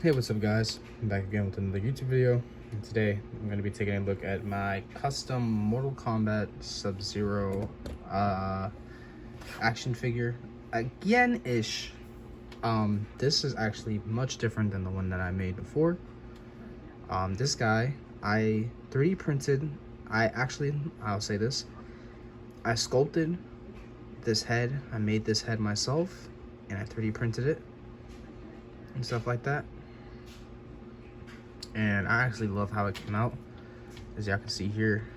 Hey, what's up guys? I'm back again with another YouTube video, and today I'm going to be taking a look at my custom Mortal Kombat Sub-Zero action figure again-ish. This is actually much different than the one that I made before. This guy I 3D printed. I'll say this, I sculpted this head. I made this head myself and I 3D printed it and stuff like that. And I actually love how it came out. As y'all can see here,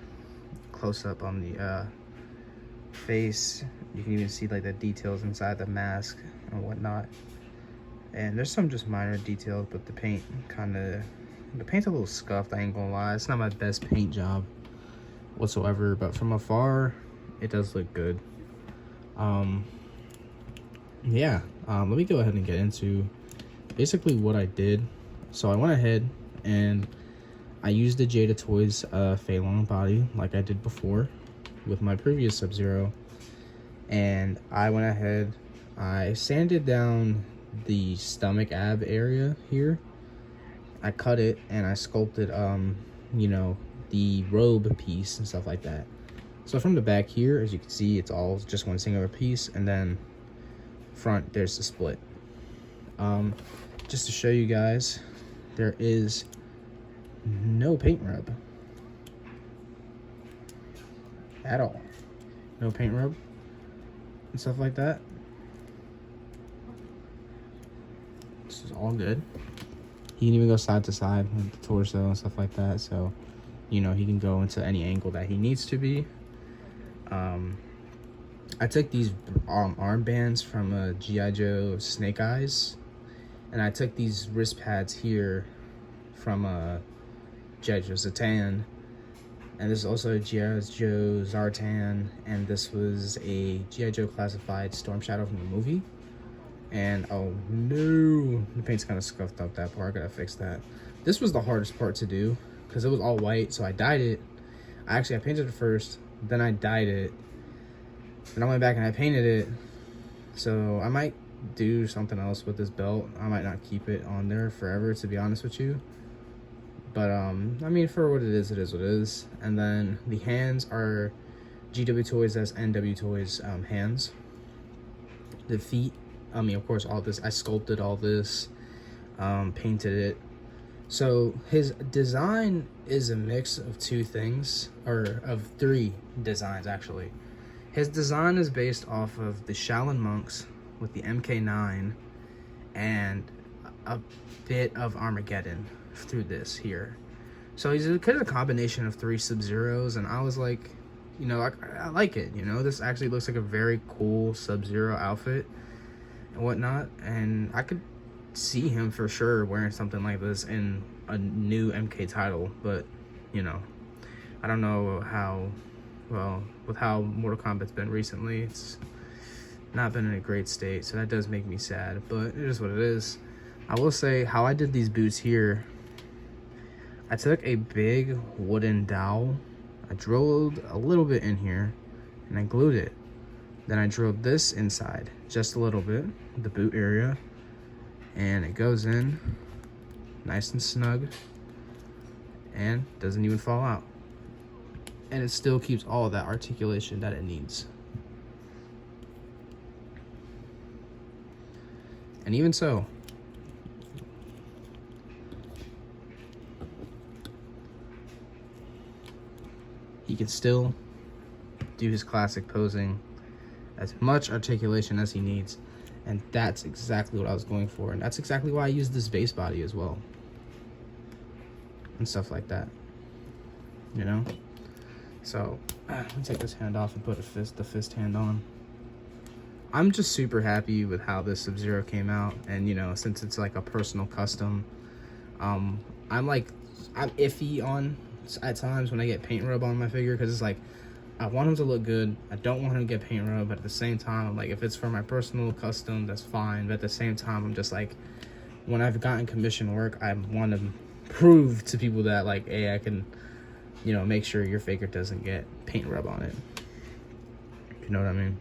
close up on the face, you can even see like the details inside the mask and whatnot. And there's some just minor details, but the paint's a little scuffed, I ain't gonna lie. It's not my best paint job whatsoever, but from afar it does look good. Yeah, let me go ahead and get into basically what I did. So I went ahead and I used the Jada Toys Fei Long body like I did before with my previous Sub-Zero, and I went ahead, I sanded down the stomach ab area here. I cut it and I sculpted you know, the robe piece and stuff like that. So from the back here, as you can see, it's all just one singular piece, and then front there's the split. Just to show you guys, there is no paint rub at all. No paint rub and stuff like that. This is all good. He can even go side to side with the torso and stuff like that, so you know, he can go into any angle that he needs to be. I took these armbands from G.I. Joe Snake Eyes, and I took these wrist pads here from G.I. Joe Zatan, and this is also G.I. Joe Zartan, and this was a G.I. Joe classified Storm Shadow from the movie. And oh no, the paint's kind of scuffed up that part. I gotta fix that. This was the hardest part to do because it was all white, so I dyed it. I painted it first, then I dyed it, then I went back and I painted it. So I might do something else with this belt. I might not keep it on there forever, to be honest with you. But I mean, for what it is what it is. And then the hands are GW Toys as NW Toys hands. The feet, I mean, of course, all this, I sculpted all this, painted it. So his design is a mix of two things, or of three designs actually. His design is based off of the Shaolin monks with the MK9 and a bit of Armageddon through this here. So he's kind of a combination of three Sub-Zeros, and I was like, you know, I like it, you know, this actually looks like a very cool Sub-Zero outfit and whatnot, and I could see him for sure wearing something like this in a new MK title. But you know, I don't know how, well, with how Mortal Kombat's been recently, it's not been in a great state, so that does make me sad, but it is what it is. I will say how I did these boots here. I took a big wooden dowel, I drilled a little bit in here and I glued it. Then I drilled this inside just a little bit, the boot area, and it goes in nice and snug and doesn't even fall out. And it still keeps all of that articulation that it needs. And even so, he can still do his classic posing, as much articulation as he needs. And that's exactly what I was going for. And that's exactly why I used this base body as well. And stuff like that, you know? So, let me take this hand off and put the fist hand on. I'm just super happy with how this Sub-Zero came out. And, you know, since it's like a personal custom, I'm iffy on at times when I get paint rub on my figure, because it's like, I want him to look good. I don't want him to get paint rub, but at the same time, I'm like, if it's for my personal custom, that's fine. But at the same time, I'm just like, when I've gotten commission work, I want to prove to people that, like, hey, I can, you know, make sure your figure doesn't get paint rub on it. You know what I mean?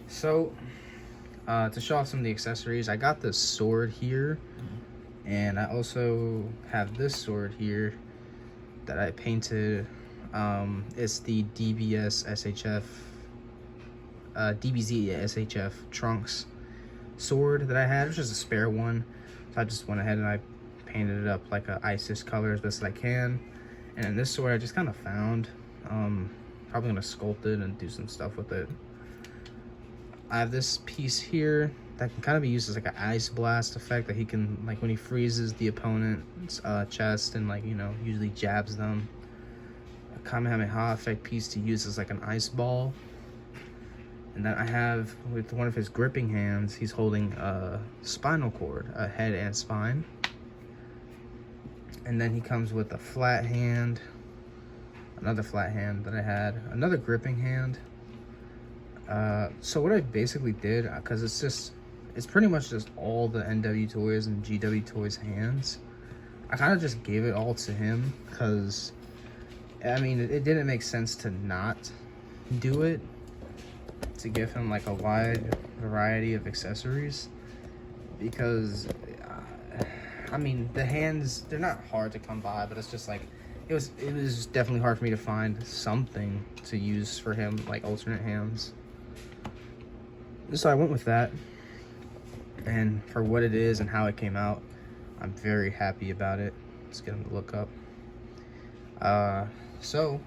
So To show off some of the accessories, I got this sword here, and I also have this sword here that I painted. It's the DBZ SHF Trunks sword that I had, which is a spare one. So I just went ahead and I painted it up like a ISIS color as best as I can. And then this sword I just kind of found. Probably gonna sculpt it and do some stuff with it. I have this piece here that can kind of be used as like an ice blast effect, that he can, like, when he freezes the opponent's chest and, like, you know, usually jabs them. A Kamehameha effect piece to use as like an ice ball. And then I have, with one of his gripping hands, he's holding a spinal cord, a head and spine. And then he comes with a flat hand, another flat hand that I had, another gripping hand. So what I basically did, because it's pretty much just all the NW Toys and GW Toys hands, I kind of just gave it all to him, because, I mean, it didn't make sense to not do it, to give him like a wide variety of accessories, because I mean, the hands, they're not hard to come by, but it's just like, it was definitely hard for me to find something to use for him, like alternate hands. So I went with that, and for what it is and how it came out, I'm very happy about it. Let's get him to look up. So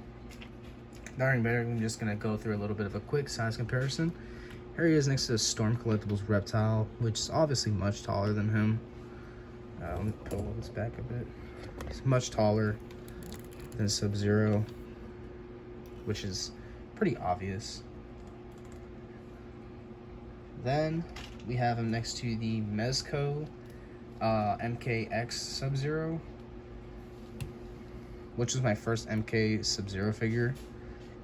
nothing better, I'm just gonna go through a little bit of a quick size comparison. Here he is next to the Storm Collectibles Reptile, which is obviously much taller than him. Let me pull this back a bit. He's much taller than Sub-Zero, which is pretty obvious. Then we have him next to the Mezco MKX Sub-Zero, which was my first MK Sub-Zero figure.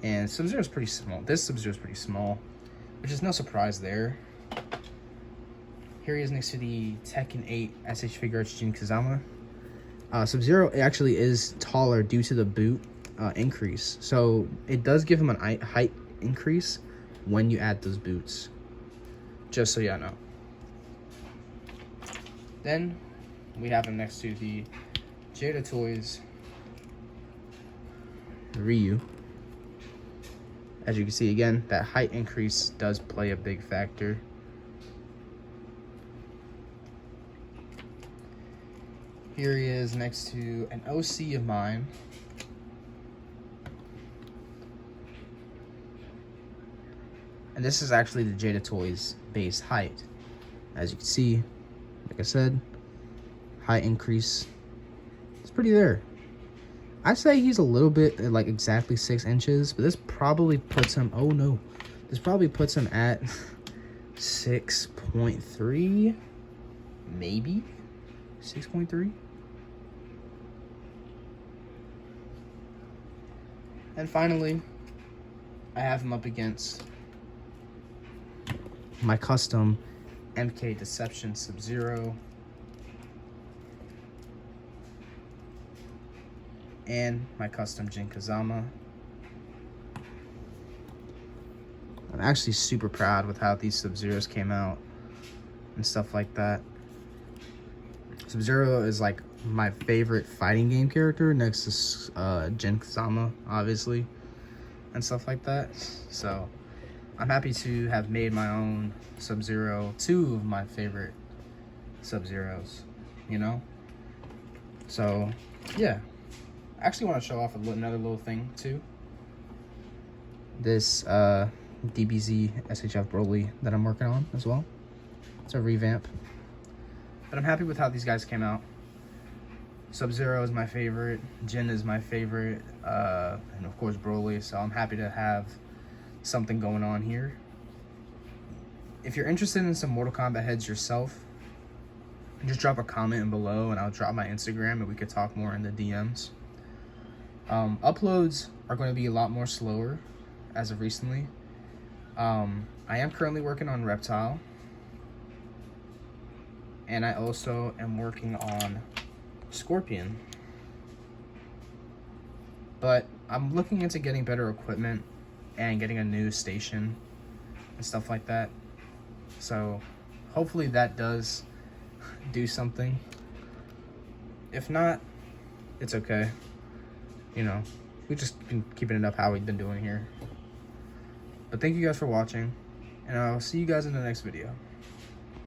And Sub-Zero is pretty small. This Sub-Zero is pretty small, which is no surprise there. Here he is next to the Tekken 8 SH Figure Arts Jin Kazama. Sub-Zero actually is taller due to the boot increase. So it does give him an height increase when you add those boots. Just so y'all know. Then we have him next to the Jada Toys Ryu. As you can see, again, that height increase does play a big factor. Here he is next to an OC of mine. And this is actually the Jada Toys base height. As you can see, like I said, height increase. It's pretty there. I say he's a little bit, like exactly 6 inches, but this probably puts him, oh no, this probably puts him at 6.3, maybe 6.3. And finally, I have him up against my custom MK Deception Sub-Zero and my custom Jin Kazama. I'm actually super proud with how these Sub-Zeros came out and stuff like that. Sub-Zero is like my favorite fighting game character next to Jin Kazama, obviously, and stuff like that. So I'm happy to have made my own Sub-Zero, 2 of my favorite Sub-Zeros, you know? So, yeah. I actually want to show off another little thing, too. This DBZ SHF Broly that I'm working on as well. It's a revamp. But I'm happy with how these guys came out. Sub-Zero is my favorite, Jin is my favorite, and of course Broly, so I'm happy to have something going on here. If you're interested in some Mortal Kombat heads yourself, just drop a comment below and I'll drop my Instagram and we could talk more in the DMs. Uploads are going to be a lot more slower as of recently. I am currently working on Reptile, and I also am working on Scorpion. But I'm looking into getting better equipment and getting a new station and stuff like that. So hopefully that does do something. If not, it's okay. You know, we've just been keeping it up how we've been doing here. But thank you guys for watching, and I'll see you guys in the next video.